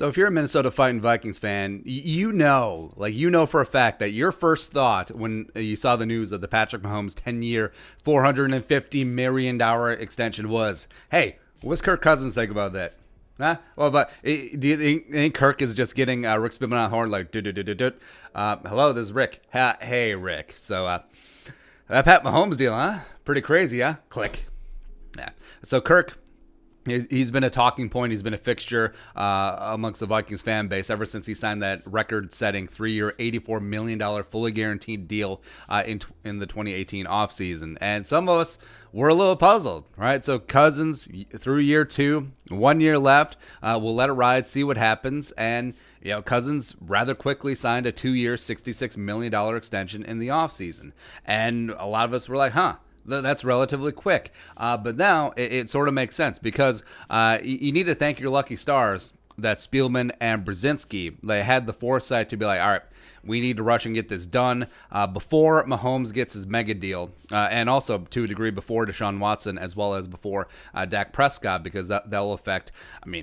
So if you're a Minnesota fighting Vikings fan, you know for a fact that your first thought when you saw the news of the Patrick Mahomes 10-year, $450 million extension was, hey, what's Kirk Cousins think about that? Huh? Well, but do you think Kirk is just getting Rick Spillman on the horn like, hello, this is Rick. Hey, Rick. So that Pat Mahomes deal, huh? Pretty crazy, huh? Click. Yeah. So Kirk, he's been a talking point. He's been a fixture amongst the Vikings fan base ever since he signed that record-setting 3-year, $84 million fully guaranteed deal in the 2018 offseason. And some of us were a little puzzled, right? So Cousins through year 2, 1 year left. We'll let it ride, see what happens. And Cousins rather quickly signed a 2-year, $66 million extension in the offseason. And a lot of us were like, that's relatively quick. But now it sort of makes sense because you need to thank your lucky stars that Spielman and Brzezinski, they had the foresight to be like, all right, we need to rush and get this done before Mahomes gets his mega deal, and also to a degree before Deshaun Watson as well as before Dak Prescott, because that'll affect,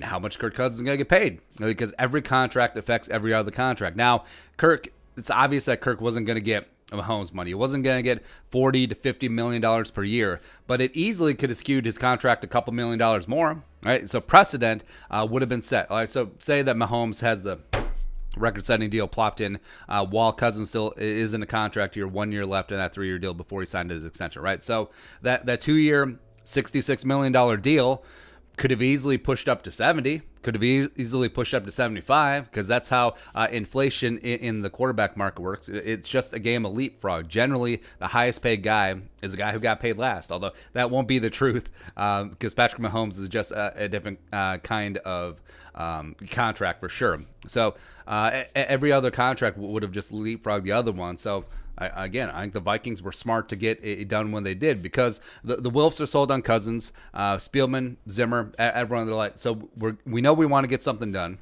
how much Kirk Cousins is going to get paid, because every contract affects every other contract. Now, it's obvious that Kirk wasn't going to get Mahomes money. He wasn't going to get $40 to $50 million per year, but it easily could have skewed his contract a couple $1 million more, right? So precedent would have been set. All right, so say that Mahomes has the record-setting deal plopped in while Cousins still is in a contract year, 1 year left in that 3-year deal before he signed his extension, right? So that 2-year, $66 million deal could have easily pushed up to 70, could have easily pushed up to 75, because that's how inflation in the quarterback market works. It's just a game of leapfrog. Generally, the highest paid guy is the guy who got paid last, although that won't be the truth, because Patrick Mahomes is just a different kind of contract for sure. So every other contract would have just leapfrogged the other one. So I think the Vikings were smart to get it done when they did, because the Wolves are sold on Cousins, Spielman, Zimmer, everyone. They're like, so we know we want to get something done.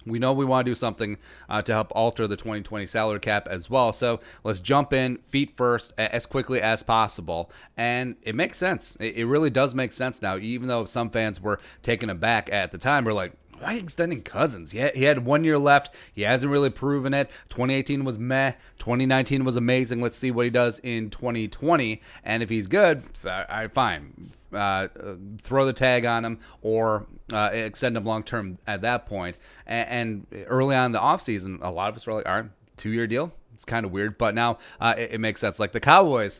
We know we want to do something to help alter the 2020 salary cap as well. So let's jump in feet first as quickly as possible. And it makes sense. It really does make sense now, even though some fans were taken aback at the time. We're like, why extending Cousins? He had 1 year left. He hasn't really proven it. 2018 was meh. 2019 was amazing. Let's see what he does in 2020. And if he's good, all right, fine. Throw the tag on him or extend him long term at that point. And early on in the offseason, a lot of us were like, all right, 2-year deal. It's kind of weird, but now it makes sense. Like the Cowboys,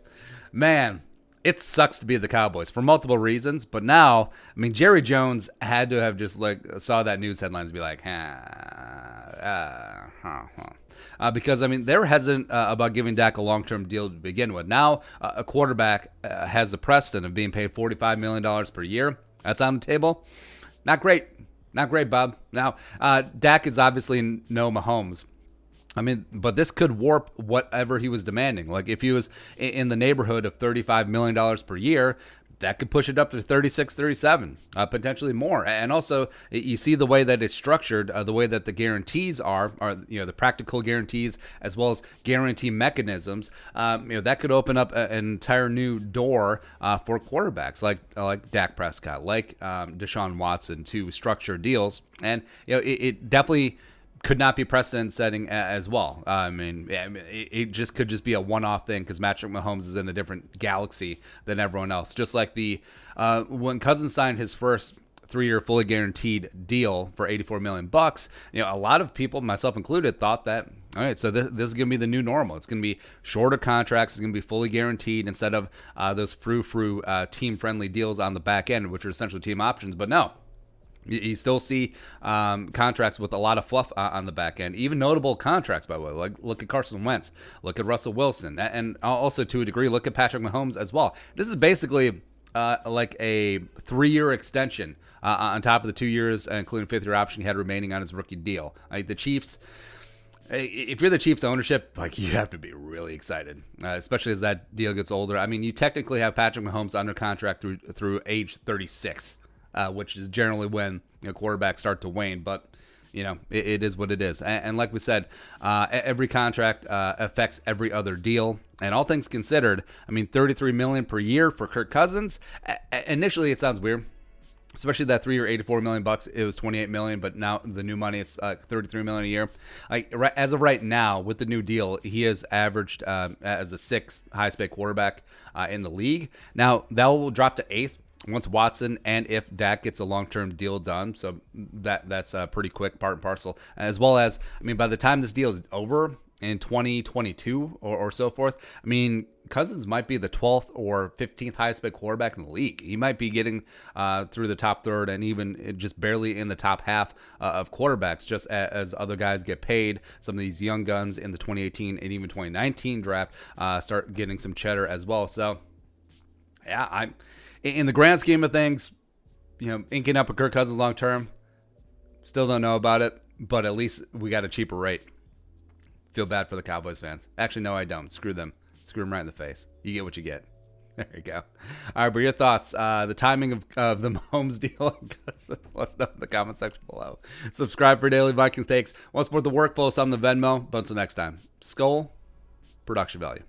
man. It sucks to be the Cowboys for multiple reasons, but now, Jerry Jones had to have just saw that news headlines and be like, because they were hesitant about giving Dak a long-term deal to begin with. Now, a quarterback has the precedent of being paid $45 million per year. That's on the table. Not great, Bob. Now, Dak is obviously no Mahomes. But this could warp whatever he was demanding. Like if he was in the neighborhood of $35 million per year, that could push it up to 36, 37, potentially more. And also, you see the way that it's structured, the way that the guarantees are the practical guarantees as well as guarantee mechanisms. That could open up an entire new door for quarterbacks like Dak Prescott, like Deshaun Watson to structure deals. And it definitely could not be precedent setting as well. It just could just be a one-off thing because Patrick Mahomes is in a different galaxy than everyone else. Just like when Cousins signed his first 3-year fully guaranteed deal for $84 million, a lot of people, myself included, thought that, all right, so this is going to be the new normal. It's going to be shorter contracts. It's going to be fully guaranteed instead of those frou-frou team-friendly deals on the back end, which are essentially team options. But no. You still see contracts with a lot of fluff on the back end, even notable contracts, by the way. Like, look at Carson Wentz, look at Russell Wilson, and also to a degree, look at Patrick Mahomes as well. This is basically like a 3-year extension on top of the 2 years, including 5th-year option he had remaining on his rookie deal. The Chiefs, if you're the Chiefs ownership, you have to be really excited, especially as that deal gets older. You technically have Patrick Mahomes under contract through age 36. Which is generally when quarterbacks start to wane, but it is what it is. And like we said, every contract affects every other deal. And all things considered, $33 million per year for Kirk Cousins. Initially, it sounds weird. especially that 3 year, $84 million. It was 28 million, but now the new money, it's 33 million a year. Like as of right now, with the new deal, he has averaged as the sixth highest paid quarterback in the league. Now that will drop to eighth once Watson and if Dak gets a long-term deal done. So that's pretty quick, part and parcel. As well as, I mean, by the time this deal is over in 2022 or so forth, I mean, Cousins might be the 12th or 15th highest paid quarterback in the league. He might be getting through the top third and even just barely in the top half of quarterbacks, just as other guys get paid. Some of these young guns in the 2018 and even 2019 draft start getting some cheddar as well. So, yeah, I'm in the grand scheme of things, inking up a Kirk Cousins long term. Still don't know about it, but at least we got a cheaper rate. Feel bad for the Cowboys fans. Actually, no, I don't. Screw them. Screw them right in the face. You get what you get. There you go. All right, but your thoughts, the timing of the Mahomes deal, let us know in the comment section below. Subscribe for daily Vikings takes. Want to support the work, follow us on the Venmo. But until next time, Skull, production value.